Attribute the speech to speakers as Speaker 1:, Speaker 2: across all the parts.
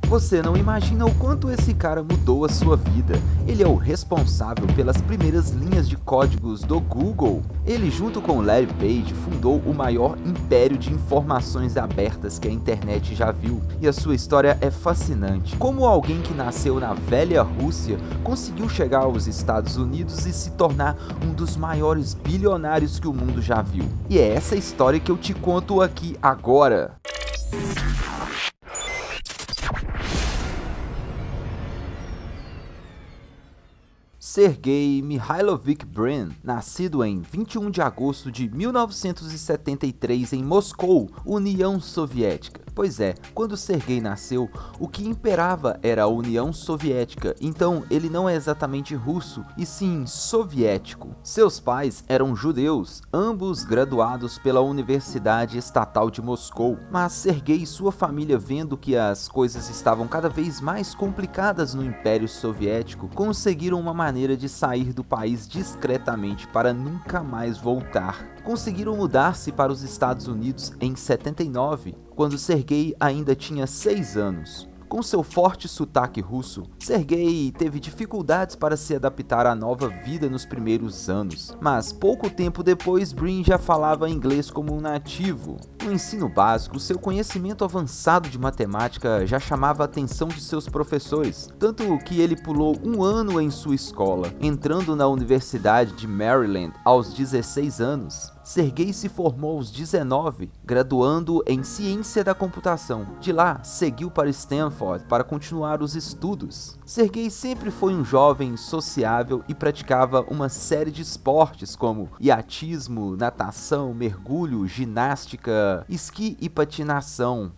Speaker 1: Você não imagina o quanto esse cara mudou a sua vida. Ele é o responsável pelas primeiras linhas de códigos do Google. Ele, junto com Larry Page, fundou o maior império de informações abertas que a internet já viu. E a sua história é fascinante. Como alguém que nasceu na velha Rússia conseguiu chegar aos Estados Unidos e se tornar um dos maiores bilionários que o mundo já viu. E é essa história que eu te conto aqui agora. Sergei Mikhailovich Brin, nascido em 21 de agosto de 1973 em Moscou, União Soviética. Pois é, quando Sergei nasceu, o que imperava era a União Soviética, então ele não é exatamente russo, e sim soviético. Seus pais eram judeus, ambos graduados pela Universidade Estatal de Moscou, mas Sergei e sua família, vendo que as coisas estavam cada vez mais complicadas no Império Soviético, conseguiram uma maneira de sair do país discretamente para nunca mais voltar. Conseguiram mudar-se para os Estados Unidos em 79, quando Sergei ainda tinha 6 anos. Com seu forte sotaque russo, Sergei teve dificuldades para se adaptar à nova vida nos primeiros anos, mas pouco tempo depois Brin já falava inglês como um nativo. No ensino básico, seu conhecimento avançado de matemática já chamava a atenção de seus professores, tanto que ele pulou um ano em sua escola, entrando na Universidade de Maryland aos 16 anos. Sergei se formou aos 19, graduando em Ciência da Computação. De lá, seguiu para Stanford para continuar os estudos. Sergei sempre foi um jovem sociável e praticava uma série de esportes como iatismo, natação, mergulho, ginástica, esqui e patinação.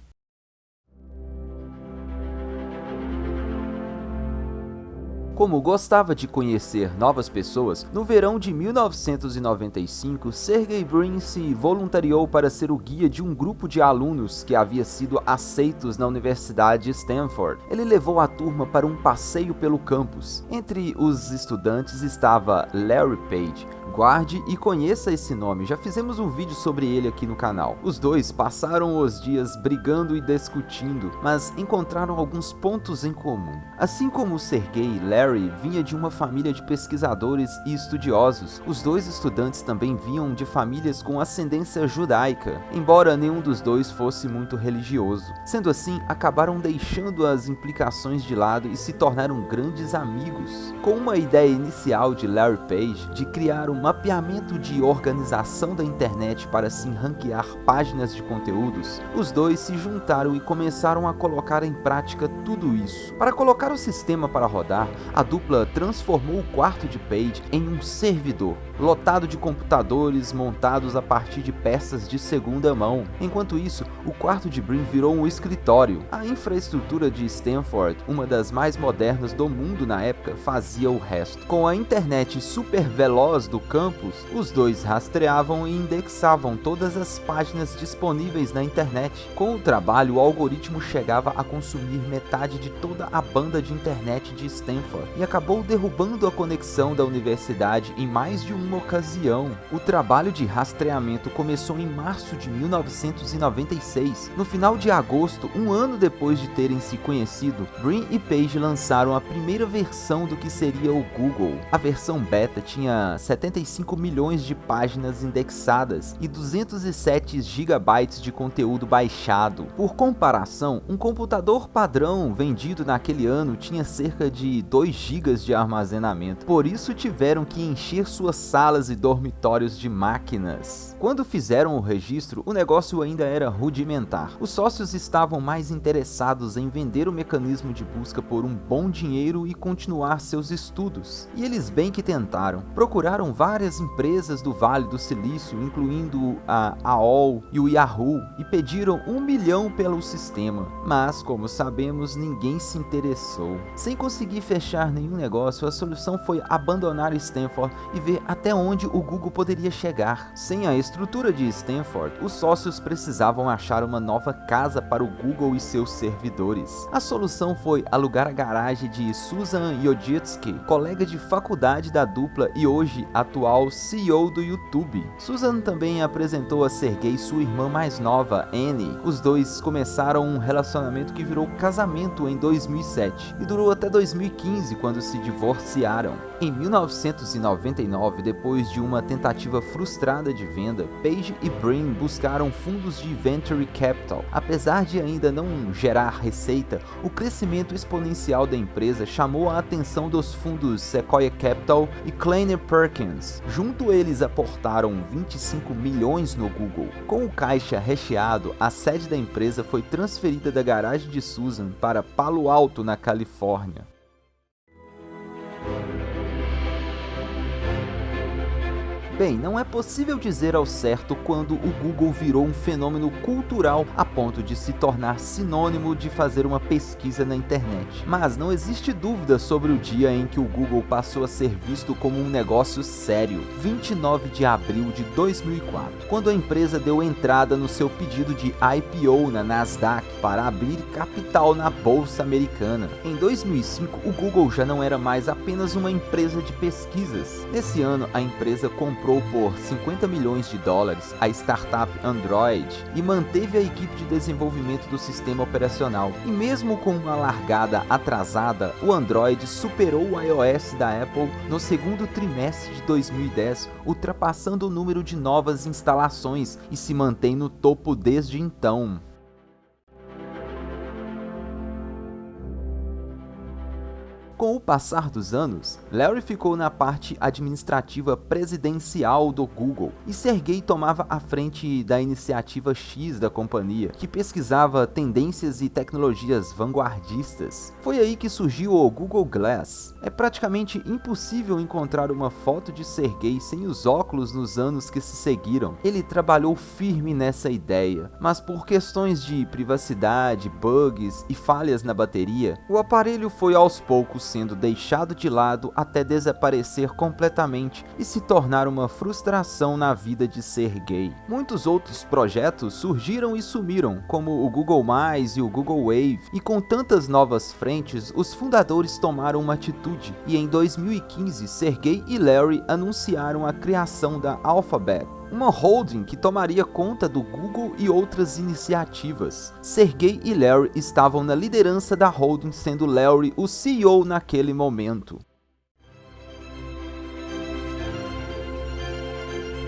Speaker 1: Como gostava de conhecer novas pessoas, no verão de 1995, Sergey Brin se voluntariou para ser o guia de um grupo de alunos que havia sido aceitos na Universidade de Stanford. Ele levou a turma para um passeio pelo campus. Entre os estudantes estava Larry Page. Guarde e conheça esse nome, já fizemos um vídeo sobre ele aqui no canal. Os dois passaram os dias brigando e discutindo, mas encontraram alguns pontos em comum. Assim como Sergei, Larry vinha de uma família de pesquisadores e estudiosos. Os dois estudantes também vinham de famílias com ascendência judaica, embora nenhum dos dois fosse muito religioso. Sendo assim, acabaram deixando as implicações de lado e se tornaram grandes amigos. Com uma ideia inicial de Larry Page de criar um mapeamento de organização da internet para assim ranquear páginas de conteúdos, os dois se juntaram e começaram a colocar em prática tudo isso. Para colocar o sistema para rodar, a dupla transformou o quarto de Page em um servidor, lotado de computadores montados a partir de peças de segunda mão. Enquanto isso, o quarto de Brin virou um escritório. A infraestrutura de Stanford, uma das mais modernas do mundo na época, fazia o resto. Com a internet super veloz do campus, os dois rastreavam e indexavam todas as páginas disponíveis na internet. Com o trabalho, o algoritmo chegava a consumir metade de toda a banda de internet de Stanford e acabou derrubando a conexão da universidade em mais de uma ocasião. O trabalho de rastreamento começou em março de 1996. No final de agosto, um ano depois de terem se conhecido, Brin e Page lançaram a primeira versão do que seria o Google. A versão beta tinha 75 milhões de páginas indexadas e 207 gigabytes de conteúdo baixado. Por comparação, um computador padrão vendido naquele ano tinha cerca de 2 gigas de armazenamento. Por isso tiveram que encher suas salas e dormitórios de máquinas. Quando fizeram o registro, o negócio ainda era rudimentar. Os sócios estavam mais interessados em vender o mecanismo de busca por um bom dinheiro e continuar seus estudos. E eles bem que tentaram. Procuraram várias empresas do Vale do Silício, incluindo a AOL e o Yahoo, e pediram 1 milhão pelo sistema. Mas, como sabemos, ninguém se interessou. Sem conseguir fechar fechar nenhum negócio, a solução foi abandonar Stanford e ver até onde o Google poderia chegar. Sem a estrutura de Stanford, os sócios precisavam achar uma nova casa para o Google e seus servidores. A solução foi alugar a garagem de Susan Wojcicki, colega de faculdade da dupla e hoje atual CEO do YouTube. Susan também apresentou a Sergey sua irmã mais nova, Annie. Os dois começaram um relacionamento que virou casamento em 2007 e durou até 2015, quando se divorciaram. Em 1999, depois de uma tentativa frustrada de venda, Page e Brin buscaram fundos de venture capital. Apesar de ainda não gerar receita, o crescimento exponencial da empresa chamou a atenção dos fundos Sequoia Capital e Kleiner Perkins. Junto, eles aportaram 25 milhões no Google. Com o caixa recheado, a sede da empresa foi transferida da garagem de Susan para Palo Alto, na Califórnia. Bem, não é possível dizer ao certo quando o Google virou um fenômeno cultural a ponto de se tornar sinônimo de fazer uma pesquisa na internet. Mas não existe dúvida sobre o dia em que o Google passou a ser visto como um negócio sério. 29 de abril de 2004, quando a empresa deu entrada no seu pedido de IPO na Nasdaq para abrir capital na Bolsa Americana. Em 2005, o Google já não era mais apenas uma empresa de pesquisas. Nesse ano, a empresa comprou por 50 milhões de dólares a startup Android e manteve a equipe de desenvolvimento do sistema operacional. E mesmo com uma largada atrasada, o Android superou o iOS da Apple no segundo trimestre de 2010, ultrapassando o número de novas instalações e se mantém no topo desde então. Com o passar dos anos, Larry ficou na parte administrativa presidencial do Google e Sergey tomava a frente da iniciativa X da companhia, que pesquisava tendências e tecnologias vanguardistas. Foi aí que surgiu o Google Glass. É praticamente impossível encontrar uma foto de Sergey sem os óculos nos anos que se seguiram. Ele trabalhou firme nessa ideia, mas por questões de privacidade, bugs e falhas na bateria, o aparelho foi aos poucos sendo deixado de lado até desaparecer completamente e se tornar uma frustração na vida de Sergey. Muitos outros projetos surgiram e sumiram, como o Google+, e o Google Wave, e com tantas novas frentes, os fundadores tomaram uma atitude, e em 2015, Sergey e Larry anunciaram a criação da Alphabet, uma holding que tomaria conta do Google e outras iniciativas. Sergey e Larry estavam na liderança da holding, sendo Larry o CEO naquele momento.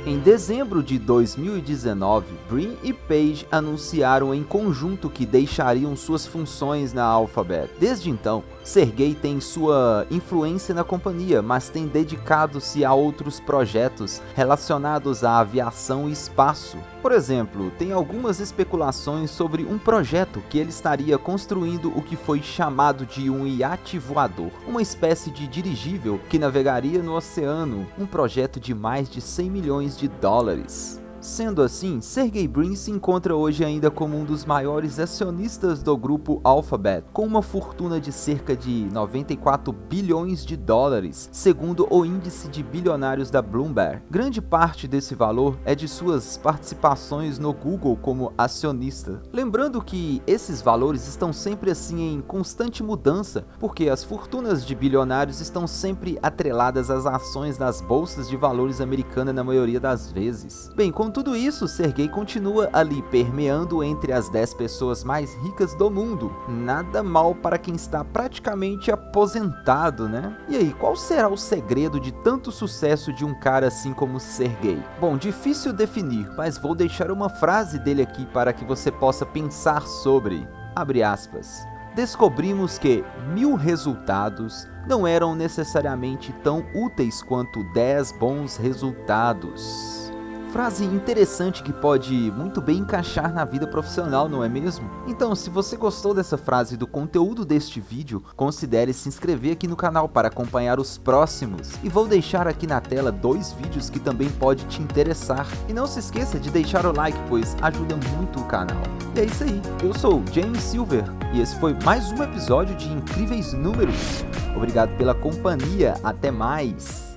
Speaker 1: Em dezembro de 2019, Brin e Page anunciaram em conjunto que deixariam suas funções na Alphabet. Desde então, Sergey tem sua influência na companhia, mas tem dedicado-se a outros projetos relacionados à aviação e espaço. Por exemplo, tem algumas especulações sobre um projeto que ele estaria construindo o que foi chamado de um iate voador, uma espécie de dirigível que navegaria no oceano, um projeto de mais de 100 milhões de dólares. Sendo assim, Sergey Brin se encontra hoje ainda como um dos maiores acionistas do grupo Alphabet, com uma fortuna de cerca de 94 bilhões de dólares, segundo o índice de bilionários da Bloomberg. Grande parte desse valor é de suas participações no Google como acionista. Lembrando que esses valores estão sempre assim em constante mudança, porque as fortunas de bilionários estão sempre atreladas às ações das bolsas de valores americanas na maioria das vezes. Bem, com tudo isso, Sergey continua ali permeando entre as 10 pessoas mais ricas do mundo. Nada mal para quem está praticamente aposentado, né? E aí, qual será o segredo de tanto sucesso de um cara assim como Sergey? Bom, difícil definir, mas vou deixar uma frase dele aqui para que você possa pensar sobre. Abre aspas. Descobrimos que 1000 resultados não eram necessariamente tão úteis quanto 10 bons resultados. Frase interessante que pode muito bem encaixar na vida profissional, não é mesmo? Então, se você gostou dessa frase e do conteúdo deste vídeo, considere se inscrever aqui no canal para acompanhar os próximos. E vou deixar aqui na tela 2 vídeos que também pode te interessar. E não se esqueça de deixar o like, pois ajuda muito o canal. E é isso aí, eu sou o James Silver e esse foi mais um episódio de Incríveis Números. Obrigado pela companhia, até mais!